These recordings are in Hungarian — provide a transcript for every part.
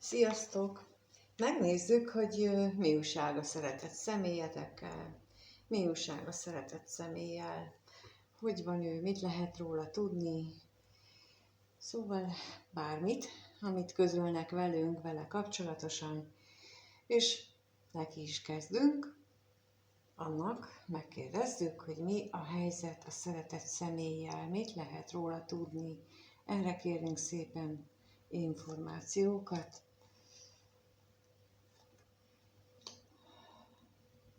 Sziasztok! Megnézzük, hogy mi újság a szeretett személyetekkel, mi újság a szeretett személlyel, hogy van ő, mit lehet róla tudni. Szóval bármit, amit közölnek velünk, vele kapcsolatosan, és neki is kezdünk. Annak megkérdezzük, hogy mi a helyzet a szeretett személlyel, mit lehet róla tudni. Erre kérünk szépen információkat.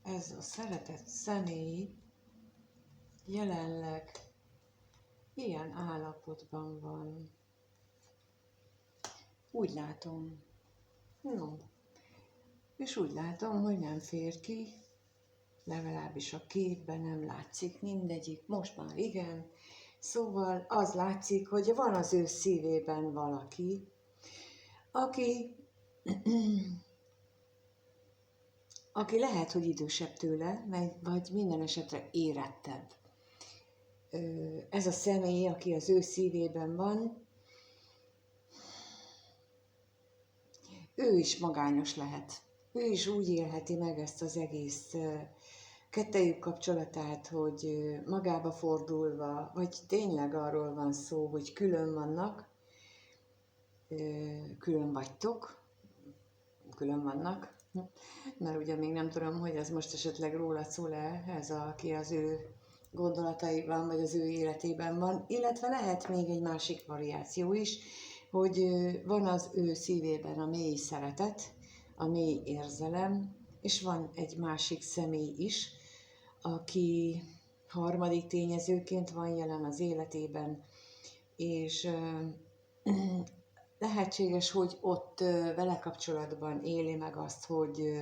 Ez a szeretett személy jelenleg ilyen állapotban van. Úgy látom. No. És úgy látom, hogy nem fér ki, legalábbis a képben nem látszik mindegyik, most már igen. Szóval az látszik, hogy van az ő szívében valaki, aki lehet, hogy idősebb tőle, vagy minden esetre érettebb. Ez a személy, aki az ő szívében van, ő is magányos lehet. Ő is úgy élheti meg ezt az egész kettejük kapcsolatát, hogy magába fordulva, vagy tényleg arról van szó, hogy külön vannak, külön vagytok, külön vannak, mert ugye még nem tudom, hogy ez most esetleg rólad szól-e, ez aki az ő gondolataiban, vagy az ő életében van, illetve lehet még egy másik variáció is, hogy van az ő szívében a mély szeretet, a mély érzelem, és van egy másik személy is, aki harmadik tényezőként van jelen az életében, és lehetséges, hogy ott vele kapcsolatban éli meg azt, hogy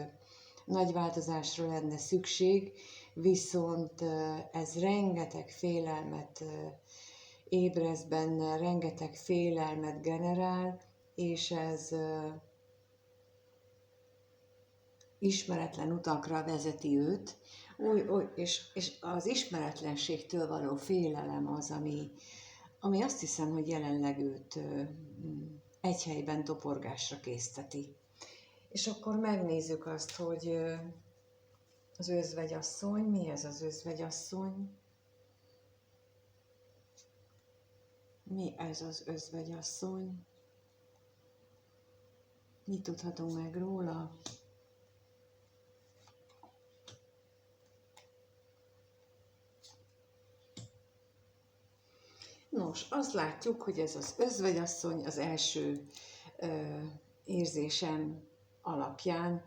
nagy változásra lenne szükség, viszont ez rengeteg félelmet ébreszt benne, rengeteg félelmet generál, és ez ismeretlen utakra vezeti őt, és az ismeretlenségtől való félelem az, ami azt hiszem, hogy jelenleg őt egy helyben toporgásra készteti. És akkor megnézzük azt, hogy az özvegyasszony, mi ez az özvegyasszony? Mi ez az özvegyasszony? Mit tudhatunk meg róla? Nos, azt látjuk, hogy ez az özvegyasszony az első érzésem alapján,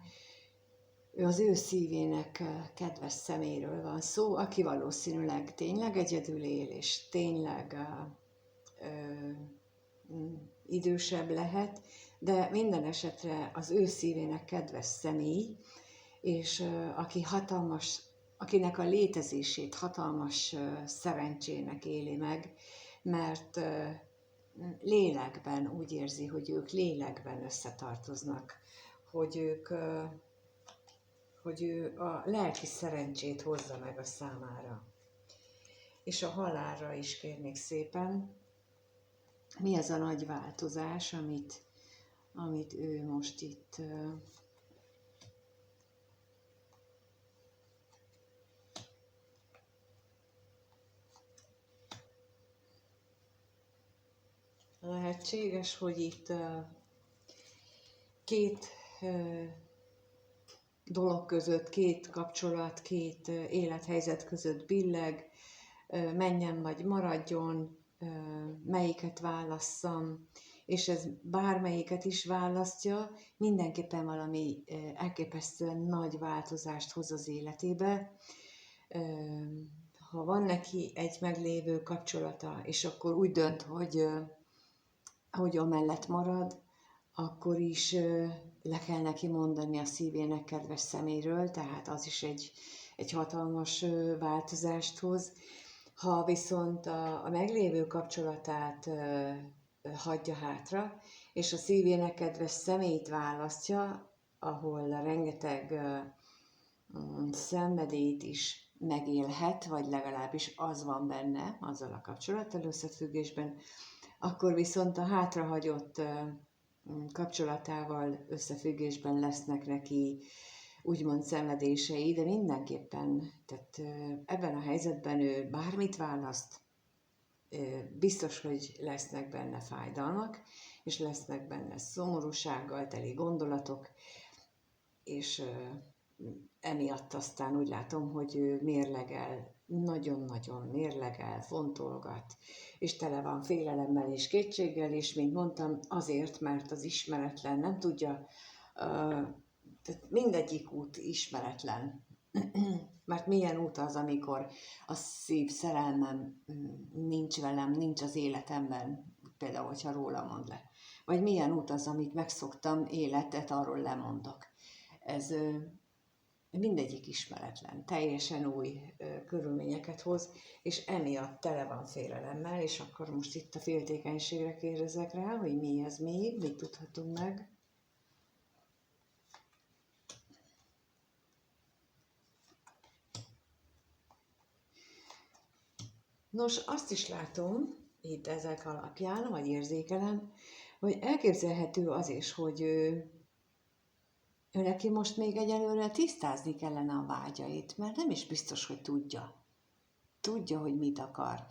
az ő szívének kedves személyről van szó, aki valószínűleg tényleg egyedül él, és tényleg idősebb lehet, de minden esetre az ő szívének kedves személy, és akinek a létezését hatalmas szerencsének éli meg, mert lélekben úgy érzi, hogy ők lélekben összetartoznak, hogy ő a lelki szerencsét hozza meg a számára. És a halálra is kérnék szépen, mi az a nagy változás, amit ő most itt lehetséges, hogy itt két dolog között, két kapcsolat, két élethelyzet között billeg, menjen vagy maradjon, melyiket válasszam, és ez bármelyiket is választja, mindenképpen valami elképesztően nagy változást hoz az életébe. Ha van neki egy meglévő kapcsolata, és akkor úgy dönt, hogy amellett marad, akkor is le kell neki mondani a szívének kedves szeméről, tehát az is egy hatalmas változást hoz. Ha viszont a meglévő kapcsolatát hagyja hátra, és a szívének kedves személyt választja, ahol rengeteg szenvedélyt is megélhet, vagy legalábbis az van benne, azzal a kapcsolattal összefüggésben, akkor viszont a hátrahagyott kapcsolatával összefüggésben lesznek neki úgymond szenvedései, de mindenképpen, tehát ebben a helyzetben ő bármit választ, biztos, hogy lesznek benne fájdalmak, és lesznek benne szomorúsággal teli gondolatok, és emiatt aztán úgy látom, hogy ő mérlegel, nagyon-nagyon mérlegel, fontolgat, és tele van félelemmel és kétséggel, és mint mondtam, azért, mert az ismeretlen nem tudja, tehát mindegyik út ismeretlen. Mert milyen út az, amikor a szív szerelmem nincs velem, nincs az életemben, például, hogyha róla mond le. Vagy milyen út az, amit megszoktam, életet, arról lemondok. Ez mindegyik ismeretlen, teljesen új körülményeket hoz, és emiatt tele van félelemmel, és akkor most itt a féltékenységre kérdezek rá, hogy mi ez még, mit tudhatunk meg. Nos, azt is látom, itt ezek alapján, vagy érzékelem, hogy elképzelhető az is, hogy ő neki most még egyelőre tisztázni kellene a vágyait, mert nem is biztos, hogy tudja. Tudja, hogy mit akar.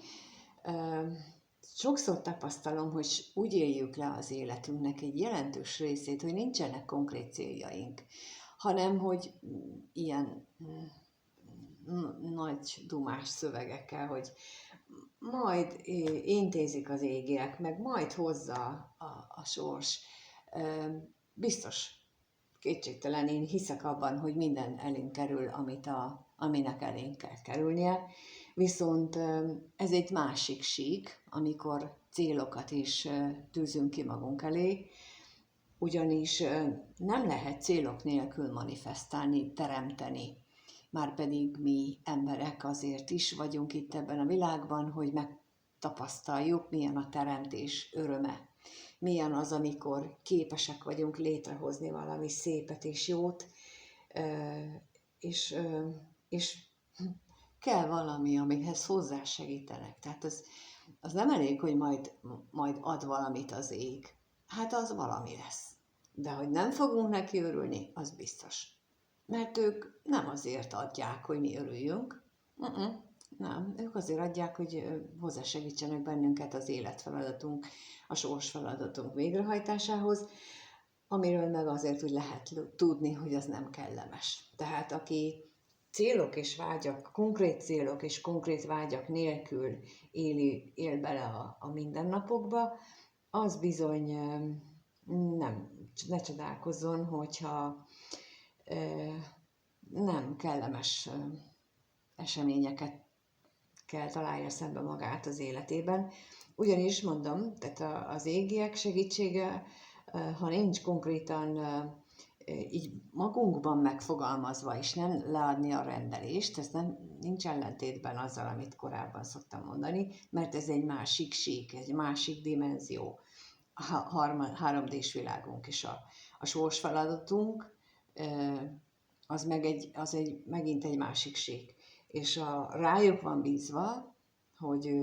Sokszor tapasztalom, hogy úgy éljük le az életünknek egy jelentős részét, hogy nincsenek konkrét céljaink, hanem hogy ilyen nagy dumás szövegekkel, hogy majd intézik az égiek, meg majd hozza a sors. Biztos, kétségtelen én hiszek abban, hogy minden elénk kerül, aminek elénk kell kerülnie, viszont ez egy másik sík, amikor célokat is tűzünk ki magunk elé, ugyanis nem lehet célok nélkül manifestálni, teremteni. Márpedig mi emberek azért is vagyunk itt ebben a világban, hogy megtapasztaljuk, milyen a teremtés öröme. Milyen az, amikor képesek vagyunk létrehozni valami szépet és jót, és kell valami, amihez hozzásegítenek. Tehát az nem elég, hogy majd ad valamit az ég. Hát az valami lesz. De hogy nem fogunk neki örülni, az biztos. Mert ők nem azért adják, hogy mi örüljünk. Nem, ők azért adják, hogy hozzásegítsenek bennünket az életfeladatunk, a sorsfeladatunk végrehajtásához, amiről meg azért úgy lehet tudni, hogy az nem kellemes. Tehát aki célok és vágyak, konkrét célok és konkrét vágyak nélkül él bele a mindennapokba, az bizony ne csodálkozzon, hogyha nem kellemes eseményeket kell találja szembe magát az életében. Ugyanis mondom, tehát az égiek segítsége, ha nincs konkrétan így magunkban megfogalmazva, és nem leadni a rendelést, ez nincs ellentétben azzal, amit korábban szoktam mondani, mert ez egy másik sík, egy másik dimenzió. A 3D-s világunk és a sorsfeladatunk, az megint egy másik sík. És rájuk van bízva, hogy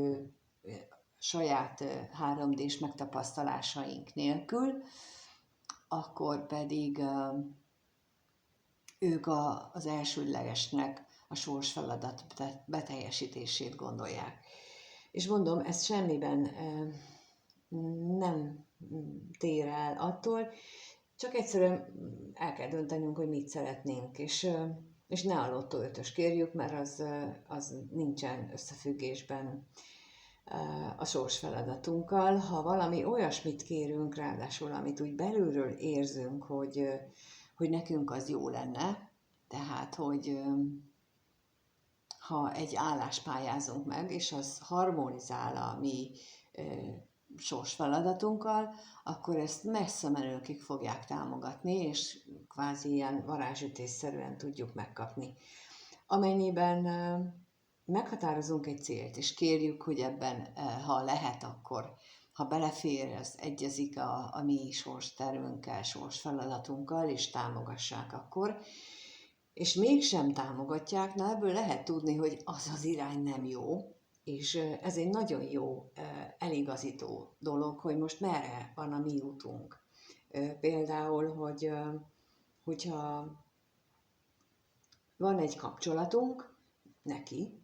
saját 3D-s megtapasztalásaink nélkül, akkor pedig ők az elsődlegesnek a sorsfeladat beteljesítését gondolják. És mondom, ez semmiben nem tér el attól, csak egyszerűen el kell döntenünk, hogy mit szeretnénk, és ne a lottó 5-ös kérjük, mert az nincsen összefüggésben a sorsfeladatunkkal. Ha valami olyasmit kérünk, ráadásul, amit úgy belülről érzünk, hogy nekünk az jó lenne, tehát, hogy ha egy állást pályázunk meg, és az harmonizál a mi sorsfeladatunkkal, akkor ezt messze menőkig fogják támogatni, és kvázi ilyen varázsütésszerűen tudjuk megkapni. Amennyiben meghatározunk egy célt, és kérjük, hogy ebben, ha lehet, akkor, ha belefér, ez egyezik a mi sorstervünkkel, sorsfeladatunkkal, és támogassák akkor, és mégsem támogatják, na ebből lehet tudni, hogy az irány nem jó, és ez egy nagyon jó eligazító dolog, hogy most merre van a mi útunk. Például, hogyha van egy kapcsolatunk neki,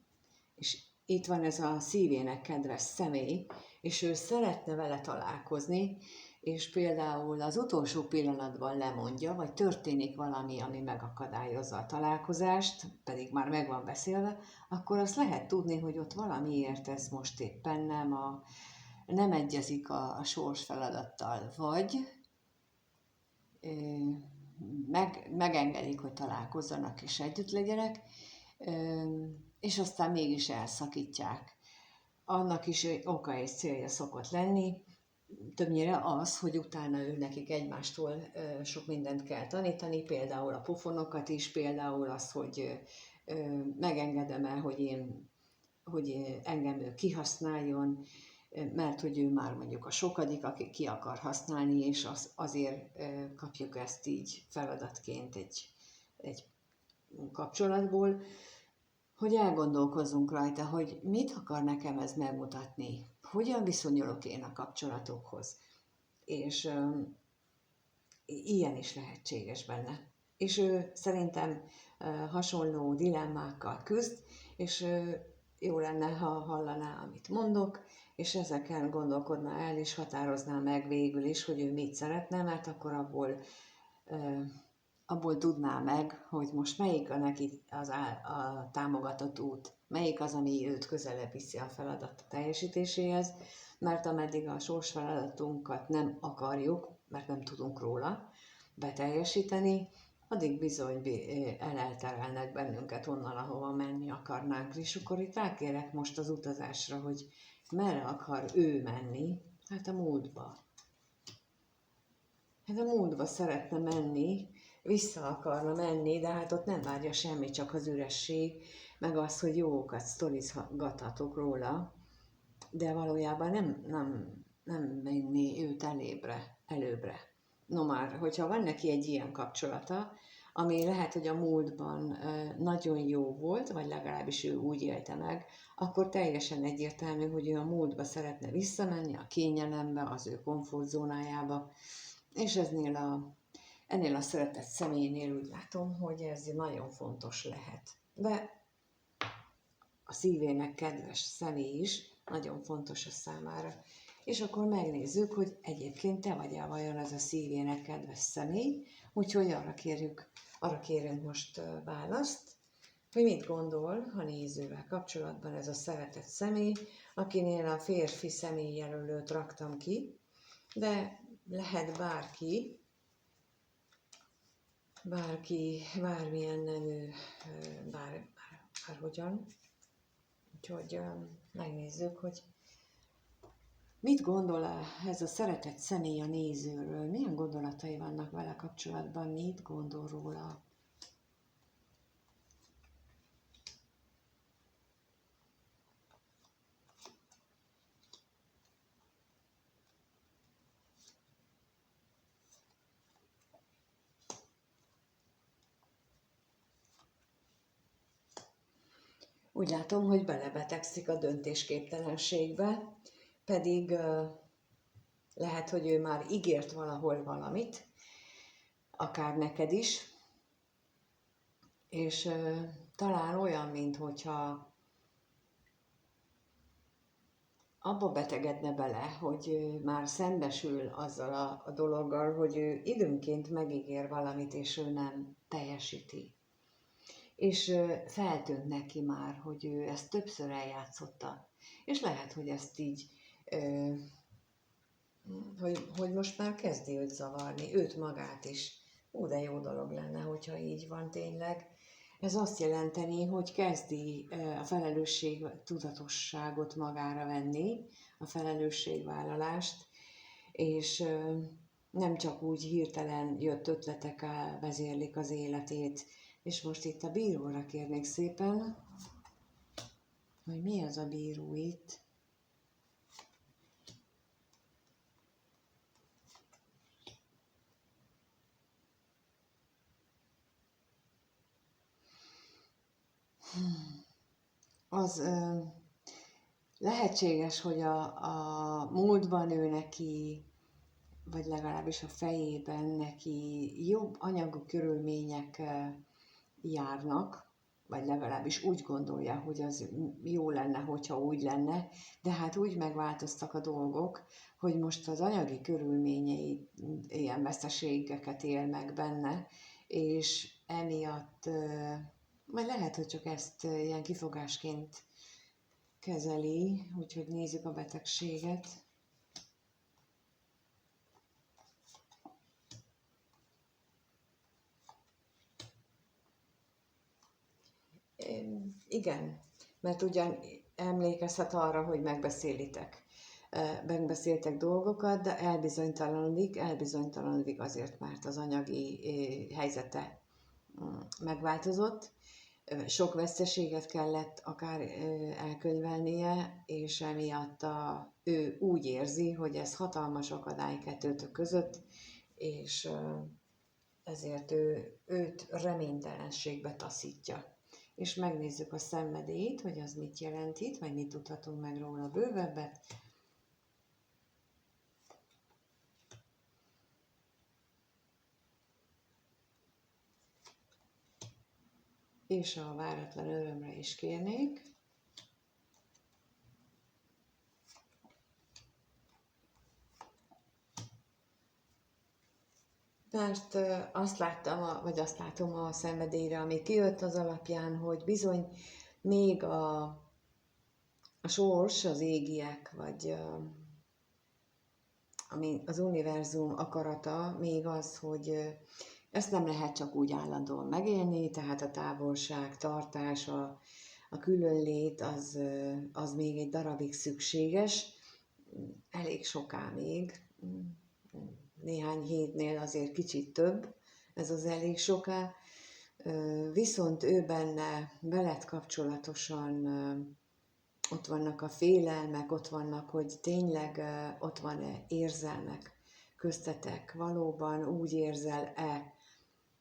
és itt van ez a szívének kedves személy, és ő szeretne vele találkozni, és például az utolsó pillanatban lemondja, vagy történik valami, ami megakadályozza a találkozást, pedig már meg van beszélve, akkor azt lehet tudni, hogy ott valamiért ez most éppen nem egyezik a sors feladattal, vagy megengedik, hogy találkozzanak és együtt legyenek, és aztán mégis elszakítják. Annak is oka és célja szokott lenni, többnyire az, hogy utána ő nekik egymástól sok mindent kell tanítani, például a pofonokat is, például az, hogy megengedem-e, hogy engem ő kihasználjon, mert hogy ő már mondjuk a sokadik, aki ki akar használni, és azért kapjuk ezt így feladatként egy kapcsolatból, hogy elgondolkozzunk rajta, hogy mit akar nekem ez megmutatni, hogyan viszonyulok én a kapcsolatokhoz, és ilyen is lehetséges benne. És ő szerintem hasonló dilemmákkal küzd, és jó lenne, ha hallaná, amit mondok, és ezeken gondolkodna el, és határozná meg végül is, hogy ő mit szeretne, mert akkor abból tudná meg, hogy most melyik a neki a támogatott út, melyik az, ami őt közelebb viszi a feladat teljesítéséhez, mert ameddig a sors feladatunkat nem akarjuk, mert nem tudunk róla beteljesíteni, addig bizony elterelnek bennünket onnan, ahova menni akarnánk. És akkor itt rákérek most az utazásra, hogy merre akar ő menni? Hát a múltba. Hát a múltba szeretne menni, vissza akarna menni, de hát ott nem várja semmi, csak az üresség, meg az, hogy jókat sztorizgathatok róla, de valójában nem menni őt előbbre. No már, hogyha van neki egy ilyen kapcsolata, ami lehet, hogy a múltban nagyon jó volt, vagy legalábbis ő úgy élte meg, akkor teljesen egyértelmű, hogy ő a múltba szeretne visszamenni, a kényelembe, az ő komfortzónájába, és ennél a szeretett személynél úgy látom, hogy ez nagyon fontos lehet. De a szívének kedves személy is nagyon fontos a számára. És akkor megnézzük, hogy egyébként te vagy-e vajon ez a szívének kedves személy, úgyhogy arra kérünk most választ, hogy mit gondol a nézővel kapcsolatban ez a szeretett személy, akinél a férfi személyjelölőt raktam ki, de lehet bármilyen nemű, bárhogyan. Úgyhogy megnézzük, hogy mit gondol ez a szeretett személy a nézőről, milyen gondolatai vannak vele kapcsolatban, mit gondol róla. Úgy látom, hogy belebetegszik a döntésképtelenségbe, pedig lehet, hogy ő már ígért valahol valamit, akár neked is, és talán olyan, minthogyha abba betegedne bele, hogy már szembesül azzal a dologgal, hogy ő időnként megígér valamit, és ő nem teljesíti. És feltűnt neki már, hogy ő ezt többször eljátszotta. És lehet, hogy ezt így, hogy most már kezdi őt zavarni, őt magát is. De jó dolog lenne, hogyha így van tényleg. Ez azt jelenteni, hogy kezdi a felelősség tudatosságot magára venni, a felelősségvállalást, és nem csak úgy hirtelen jött ötletek vezérlik az életét. És most itt a bíróra kérnék szépen, hogy mi az a bíró itt. Az lehetséges, hogy a múltban ő neki vagy legalábbis a fejében neki jobb anyagi körülmények járnak, vagy legalábbis úgy gondolja, hogy az jó lenne, hogyha úgy lenne, de hát úgy megváltoztak a dolgok, hogy most az anyagi körülményei ilyen veszteségeket él meg benne, és emiatt, vagy lehet, hogy csak ezt ilyen kifogásként kezeli, úgyhogy nézzük a betegséget. Igen, mert ugyan emlékezhet arra, hogy megbeszéltek dolgokat, de elbizonytalanodik azért, mert az anyagi helyzete megváltozott. Sok veszteséget kellett akár elkönyvelnie, és emiatt ő úgy érzi, hogy ez hatalmas akadály kettőtök között, és ezért őt reménytelenségbe taszítja. És megnézzük a szenvedélyt, hogy az mit jelent itt, vagy mit tudhatunk meg róla bővebbet. És a váratlan örömre is kérnék. Mert azt látom a szenvedélyre, ami kijött az alapján, hogy bizony még a sors, az égiek, vagy ami az univerzum akarata, még az, hogy ezt nem lehet csak úgy állandóan megélni, tehát a távolság, tartás, a különlét, az még egy darabig szükséges, elég soká még, néhány hétnél azért kicsit több, ez az elég soká, viszont ő benne veled kapcsolatosan ott vannak a félelmek, ott vannak, hogy tényleg ott van-e érzelmek köztetek, valóban úgy érzel-e,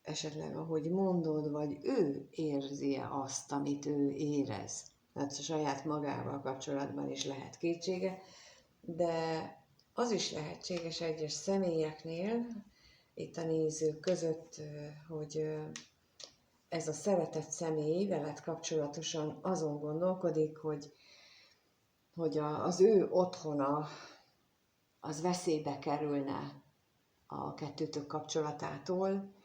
esetleg ahogy mondod, vagy ő érzi-e azt, amit ő érez. Tehát a saját magával kapcsolatban is lehet kétsége, de az is lehetséges egyes személyeknél, itt a nézők között, hogy ez a szeretett személy veled kapcsolatosan azon gondolkodik, hogy az ő otthona az veszélybe kerülne a kettőtök kapcsolatától,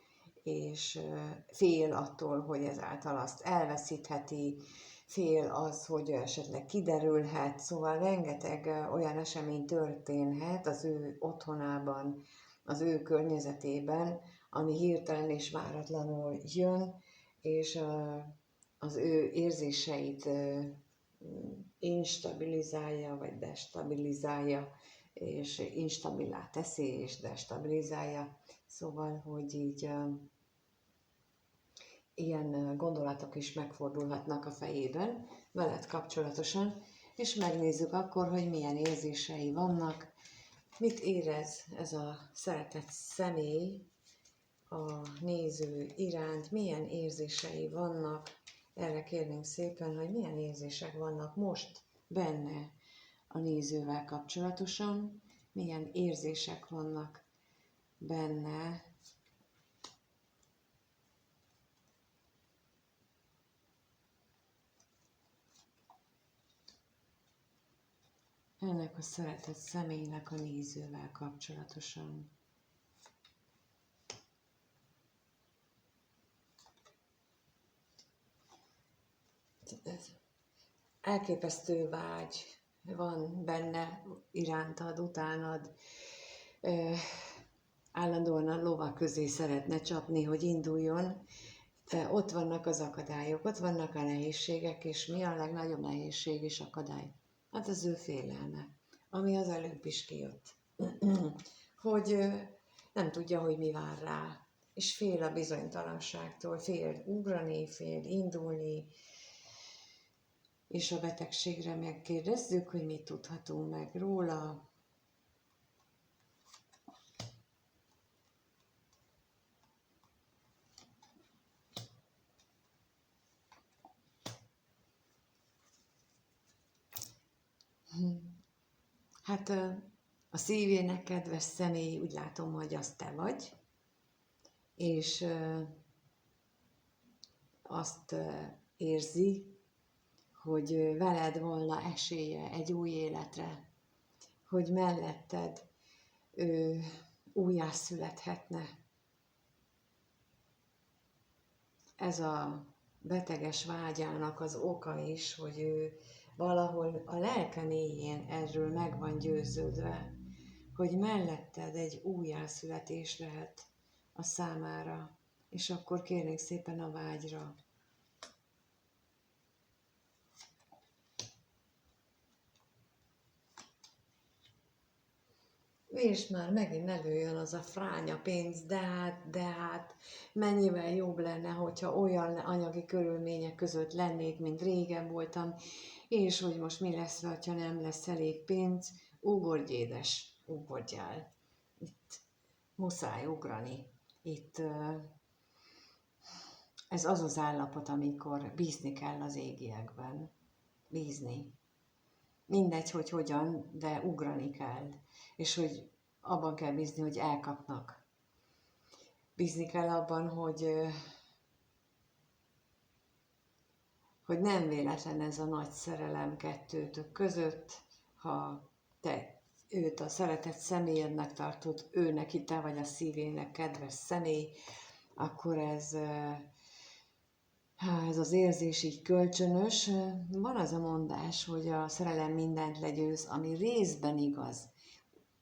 és fél attól, hogy ezáltal azt elveszítheti, fél az, hogy esetleg kiderülhet, szóval rengeteg olyan esemény történhet az ő otthonában, az ő környezetében, ami hirtelen és váratlanul jön, és az ő érzéseit instabilizálja, vagy destabilizálja, és instabilá teszi, és destabilizálja. Szóval, hogy így ilyen gondolatok is megfordulhatnak a fejében veled kapcsolatosan, és megnézzük akkor, hogy milyen érzései vannak, mit érez ez a szeretett személy a néző iránt, milyen érzései vannak. Erre kérnénk szépen, hogy milyen érzések vannak most benne a nézővel kapcsolatosan, milyen érzések vannak benne ennek a szeretett személynek a nézővel kapcsolatosan. Elképesztő vágy van benne irántad, utánad, állandóan a lovak közé szeretne csapni, hogy induljon, de ott vannak az akadályok, ott vannak a nehézségek, és mi a legnagyobb nehézség és akadály? Hát az ő félelme, ami az előbb is kijött, hogy nem tudja, hogy mi vár rá, és fél a bizonytalanságtól, fél ugrani, fél indulni, és a betegségre megkérdezzük, hogy mit tudhatunk meg róla. Hát A szívének kedves személy, úgy látom, hogy az te vagy, és azt érzi, hogy veled volna esélye egy új életre, hogy melletted ő újjászülethetne. Ez a beteges vágyának az oka is, hogy ő valahol a lelke mélyén erről meg van győződve, hogy melletted egy újjászületés lehet a számára, és akkor kérnék szépen a vágyra. És már megint előjön az a fránya pénz, de hát mennyivel jobb lenne, hogyha olyan anyagi körülmények között lennék, mint régen voltam, és hogy most mi lesz, ha nem lesz elég pénz, ugorj édes, ugorjál. Itt muszáj ugrani. Itt ez az az állapot, amikor bízni kell az égiekben. Bízni. Mindegy, hogy hogyan, de ugrani kell. És hogy abban kell bízni, hogy elkapnak. Bízni kell abban, hogy nem véletlen ez a nagy szerelem kettőtök között, ha te őt a szeretett személyednek tartod, ő neki te vagy a szívének kedves személy, akkor ez az érzés így kölcsönös. Van az a mondás, hogy a szerelem mindent legyőz, ami részben igaz,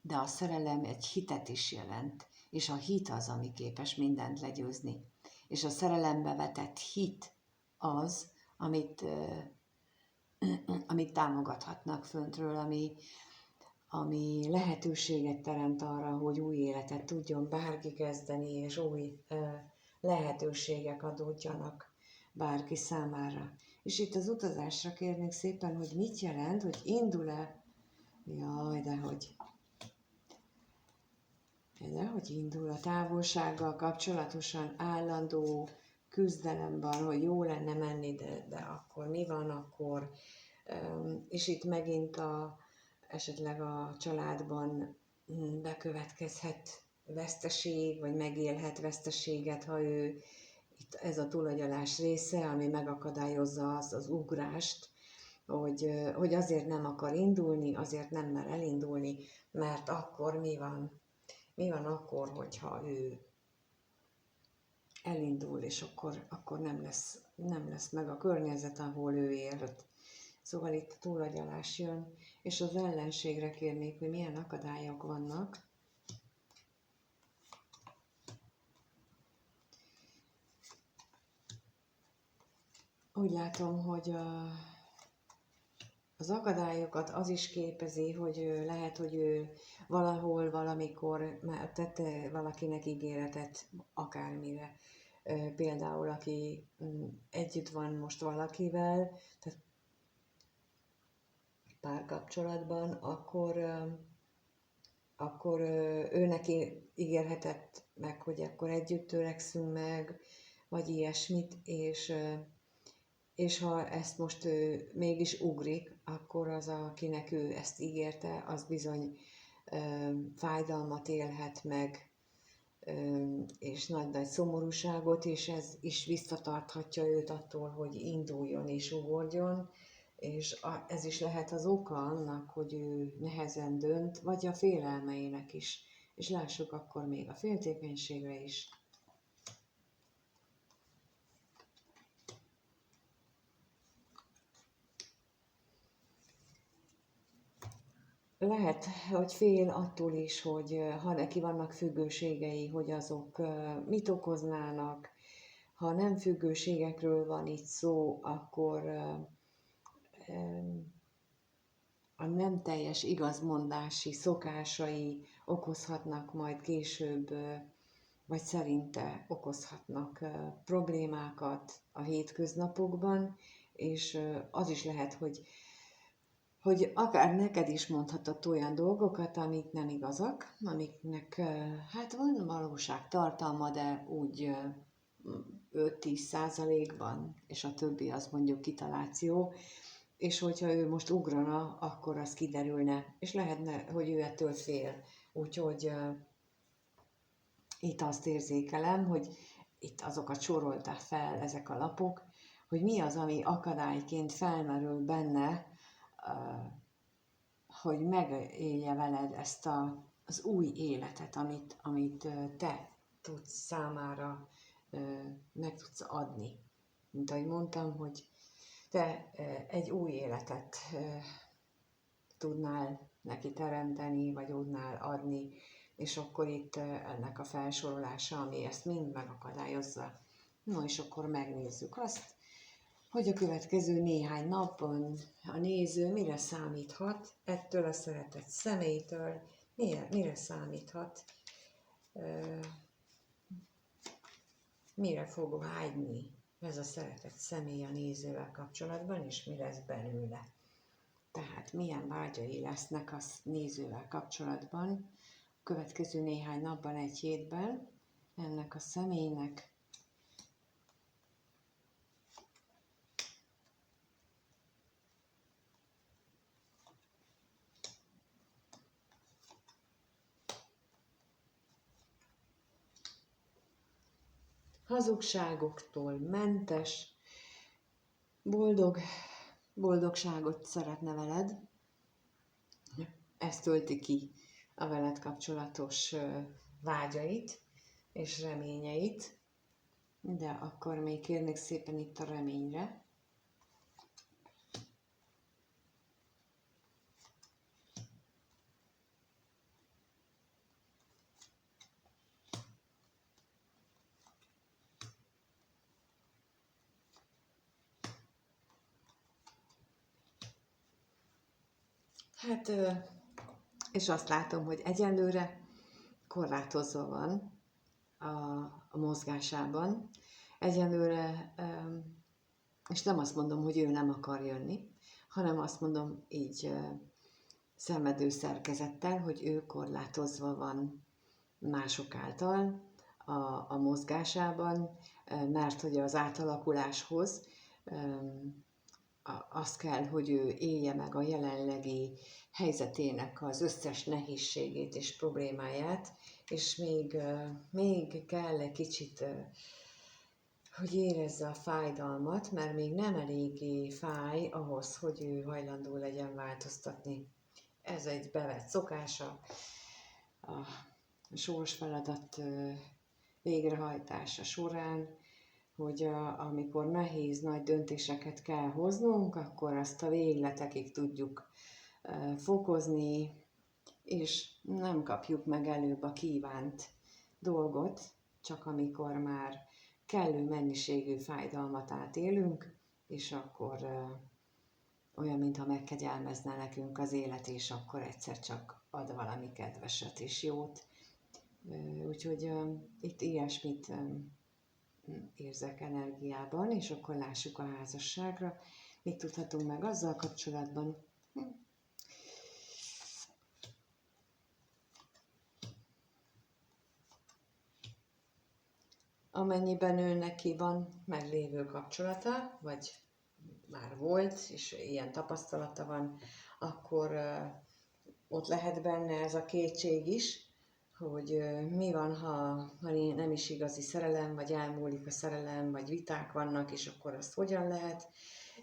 de a szerelem egy hitet is jelent, és a hit az, ami képes mindent legyőzni. És a szerelembe vetett hit az, amit támogathatnak föntről, ami lehetőséget teremt arra, hogy új életet tudjon bárki kezdeni, és új lehetőségek adódjanak bárki számára. És itt az utazásra kérnék szépen, hogy mit jelent, hogy indul-e, jaj, dehogy indul a távolsággal kapcsolatosan állandó küzdelemben, hogy jó lenne menni, de akkor mi van, akkor, és itt megint esetleg a családban bekövetkezhet veszteség, vagy megélhet veszteséget, ha ő itt ez a túlagyalás része, ami megakadályozza az ugrást, hogy azért nem akar indulni, azért nem mer elindulni, mert akkor mi van? Mi van akkor, hogyha ő elindul, és akkor nem lesz meg a környezet, ahol ő élt. Szóval itt a túlagyalás jön, és az ellenségre kérnék, hogy milyen akadályok vannak. Úgy látom, hogy az akadályokat az is képezi, hogy lehet, hogy ő valahol, valamikor már tette valakinek ígéretet akármire. Például, aki együtt van most valakivel, tehát párkapcsolatban, akkor ő neki ígérhetett meg, hogy akkor együtt törekszünk meg, vagy ilyesmit, és ha ezt most ő mégis ugrik, akkor az, akinek ő ezt ígérte, az bizony fájdalmat élhet meg, és nagy-nagy szomorúságot, és ez is visszatarthatja őt attól, hogy induljon és ugorjon, és ez is lehet az oka annak, hogy ő nehezen dönt, vagy a félelmeinek is. És lássuk akkor még a féltékenységre is. Lehet, hogy fél attól is, hogy ha neki vannak függőségei, hogy azok mit okoznának. Ha nem függőségekről van itt szó, akkor a nem teljes igazmondási szokásai okozhatnak majd később, vagy szerinte okozhatnak problémákat a hétköznapokban, és az is lehet, hogy akár neked is mondhatott olyan dolgokat, amik nem igazak, amiknek hát van valóságtartalma, de úgy 5-10%-ban, és a többi az mondjuk kitaláció, és hogyha ő most ugrana, akkor az kiderülne, és lehetne, hogy ő ettől fél. Úgyhogy itt azt érzékelem, hogy itt azokat sorolták fel ezek a lapok, hogy mi az, ami akadályként felmerül benne, hogy megélje veled ezt az új életet, amit te tudsz számára meg tudsz adni. Mint ahogy mondtam, hogy te egy új életet tudnál neki teremteni, vagy tudnál adni, és akkor itt ennek a felsorolása, ami ezt mind megakadályozza. No, és akkor megnézzük azt, hogy a következő néhány napban a néző mire számíthat ettől a szeretett személytől, mire számíthat, mire fog vágyni ez a szeretett személy a nézővel kapcsolatban, és mi lesz belőle. Tehát milyen vágyai lesznek a nézővel kapcsolatban a következő néhány napban, egy hétben ennek a személynek. Hazugságoktól mentes, boldogságot szeretne veled. Ez tölti ki a veled kapcsolatos vágyait és reményeit, de akkor még kérnék szépen itt a reményre. Hát, és azt látom, hogy egyelőre korlátozva van a mozgásában. Egyelőre, és nem azt mondom, hogy ő nem akar jönni, hanem azt mondom így szenvedő szerkezettel, hogy ő korlátozva van mások által a mozgásában, mert hogy az átalakuláshoz az kell, hogy ő élje meg a jelenlegi helyzetének az összes nehézségét és problémáját, és még kell egy kicsit, hogy érezze a fájdalmat, mert még nem eléggé fáj ahhoz, hogy ő hajlandó legyen változtatni. Ez egy bevett szokása, a sorsfeladat végrehajtása során, hogy amikor nehéz, nagy döntéseket kell hoznunk, akkor azt a végletekig tudjuk fokozni, és nem kapjuk meg előbb a kívánt dolgot, csak amikor már kellő mennyiségű fájdalmat átélünk, és akkor olyan, mintha megkegyelmezne nekünk az élet, és akkor egyszer csak ad valami kedveset és jót. Úgyhogy itt ilyesmit érzek energiában, és akkor lássuk a házasságra. Mit tudhatunk meg azzal kapcsolatban? Amennyiben ő neki van meglévő kapcsolata, vagy már volt, és ilyen tapasztalata van, akkor ott lehet benne ez a kétség is, hogy mi van, ha nem is igazi szerelem, vagy elmúlik a szerelem, vagy viták vannak, és akkor azt hogyan lehet.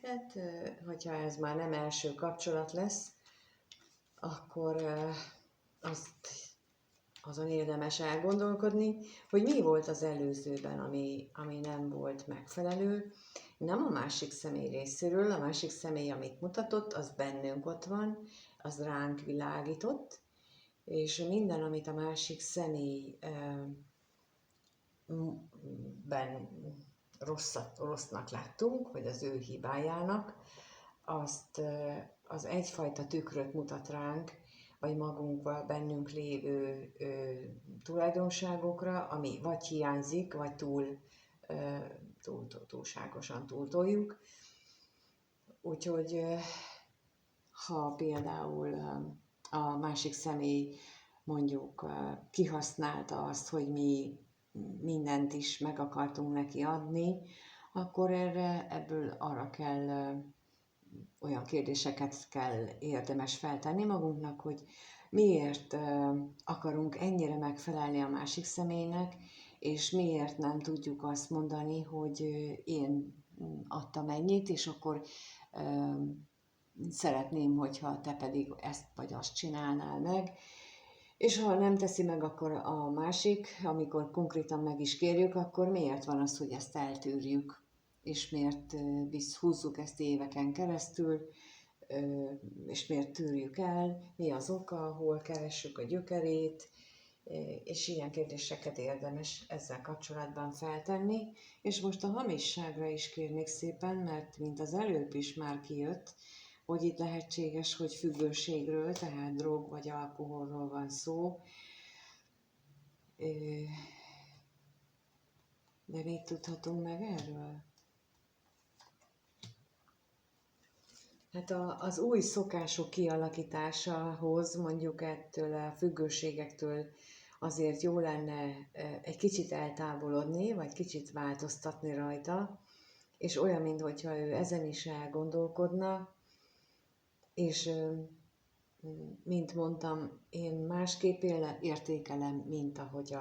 Hát, hogyha ez már nem első kapcsolat lesz, akkor azon érdemes elgondolkodni, hogy mi volt az előzőben, ami nem volt megfelelő. Nem a másik személy részéről, a másik személy, amit mutatott, az bennünk ott van, az ránk világított, és minden, amit a másik személyben rossznak láttunk, vagy az ő hibájának, az egyfajta tükröt mutat ránk, vagy magunkban bennünk lévő tulajdonságokra, ami vagy hiányzik, vagy túlságosan túltoljuk. Úgyhogy ha például a másik személy mondjuk kihasználta azt, hogy mi mindent is meg akartunk neki adni, akkor ebből arra kell olyan kérdéseket kell érdemes feltenni magunknak, hogy miért akarunk ennyire megfelelni a másik személynek, és miért nem tudjuk azt mondani, hogy én adtam ennyit, és akkor szeretném, hogyha te pedig ezt vagy azt csinálnál meg. És ha nem teszi meg, akkor a másik, amikor konkrétan meg is kérjük, akkor miért van az, hogy ezt eltűrjük, és miért húzzuk ezt éveken keresztül, és miért tűrjük el, mi az oka, hol keressük a gyökerét, és ilyen kérdéseket érdemes ezzel kapcsolatban feltenni. És most a hamisságra is kérnék szépen, mert mint az előbb is már kijött, hogy itt lehetséges, hogy függőségről, tehát drog vagy alkoholról van szó. De mit tudhatunk meg erről? Hát az új szokások kialakításához, mondjuk ettől a függőségektől azért jó lenne egy kicsit eltávolodni, vagy kicsit változtatni rajta, és olyan, mintha ő ezen is elgondolkodna, és mint mondtam, én másképp értékelem, mint ahogy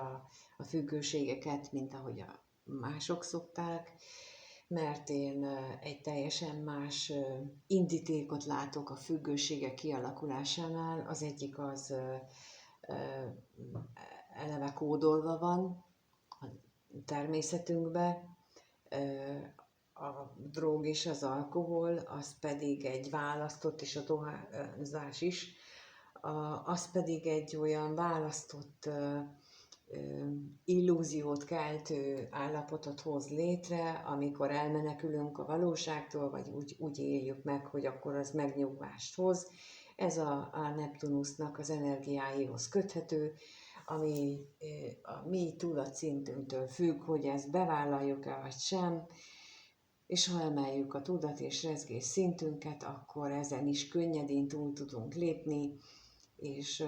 a függőségeket, mint ahogy a mások szokták, mert én egy teljesen más indítékot látok a függőségek kialakulásánál. Az egyik az eleve kódolva van a természetünkbe, a drog és az alkohol, az pedig egy választott, és a dohányzás is, az pedig egy olyan választott illúziót keltő állapotot hoz létre, amikor elmenekülünk a valóságtól, vagy úgy éljük meg, hogy akkor az megnyugvást hoz. Ez a Neptunusznak az energiáihoz köthető, ami a mi tudatszintünktől függ, hogy ezt bevállaljuk-e vagy sem, és ha emeljük a tudat és rezgés szintünket, akkor ezen is könnyedén túl tudunk lépni, és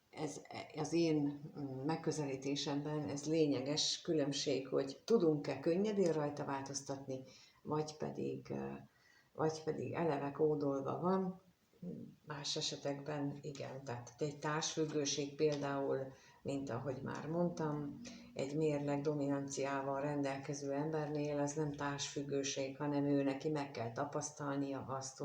ez az én megközelítésemben ez lényeges különbség, hogy tudunk-e könnyedén rajta változtatni, vagy pedig eleve kódolva van. Más esetekben igen, tehát egy társfüggőség például, mint ahogy már mondtam, egy mérleg dominanciával rendelkező embernél ez nem társfüggőség, hanem ő neki meg kell tapasztalnia azt,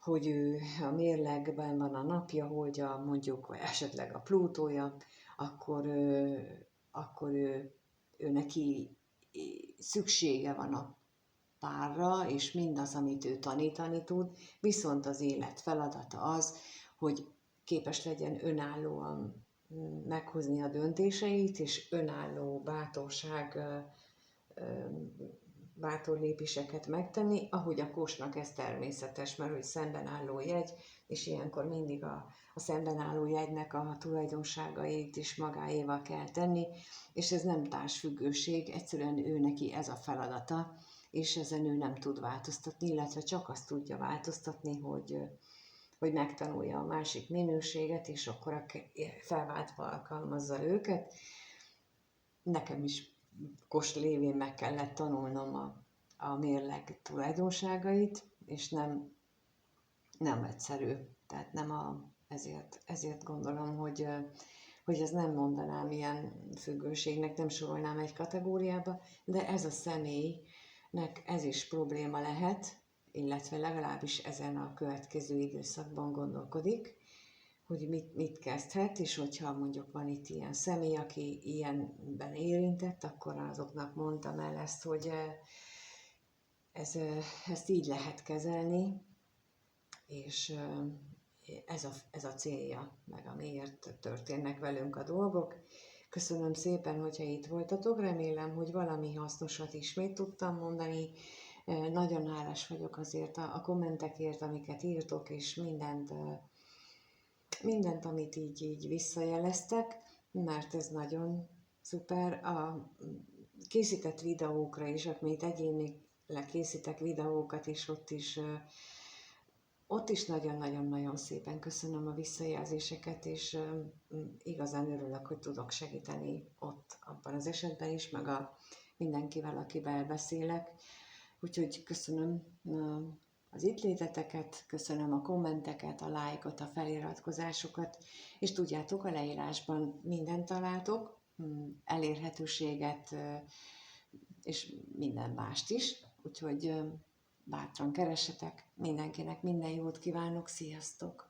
hogy ő a mérlegben van a napja, holdja, mondjuk, vagy esetleg a Plutója, akkor ő neki szüksége van a párra, és mindaz, amit ő tanítani tud, viszont az élet feladata az, hogy képes legyen önállóan meghozni a döntéseit, és önálló bátor lépéseket megtenni, ahogy a kósnak ez természetes, mert hogy szemben álló jegy, és ilyenkor mindig a szemben álló jegynek a tulajdonságait is magáéval kell tenni, és ez nem társfüggőség, egyszerűen ő neki ez a feladata, és ezen ő nem tud változtatni, illetve csak azt tudja változtatni, hogy megtanulja a másik minőséget, és akkor felváltva alkalmazza őket. Nekem is Kos lévén meg kellett tanulnom a mérleg tulajdonságait, és nem egyszerű. Tehát ezért gondolom, hogy ez nem mondanám ilyen függőségnek, nem sorolnám egy kategóriába, de ez a személynek ez is probléma lehet, illetve legalábbis ezen a következő időszakban gondolkodik, hogy mit kezdhet, és hogyha mondjuk van itt ilyen személy, aki ilyenben érintett, akkor azoknak mondtam el ezt, hogy ezt így lehet kezelni, és ez a célja, meg amiért történnek velünk a dolgok. Köszönöm szépen, hogyha itt voltatok, remélem, hogy valami hasznosat ismét tudtam mondani. Nagyon hálás vagyok azért a kommentekért, amiket írtok, és mindent, amit így visszajeleztek, mert ez nagyon szuper. A készített videókra is, amit egyénileg készítek videókat is, ott is nagyon-nagyon-nagyon szépen köszönöm a visszajelzéseket, és igazán örülök, hogy tudok segíteni ott, abban az esetben is, meg mindenkivel, akivel beszélek. Úgyhogy köszönöm az itt léteteket, köszönöm a kommenteket, a lájkot, a feliratkozásokat, és tudjátok, a leírásban mindent találtok, elérhetőséget, és minden mást is, úgyhogy bátran keressetek, mindenkinek minden jót kívánok, sziasztok!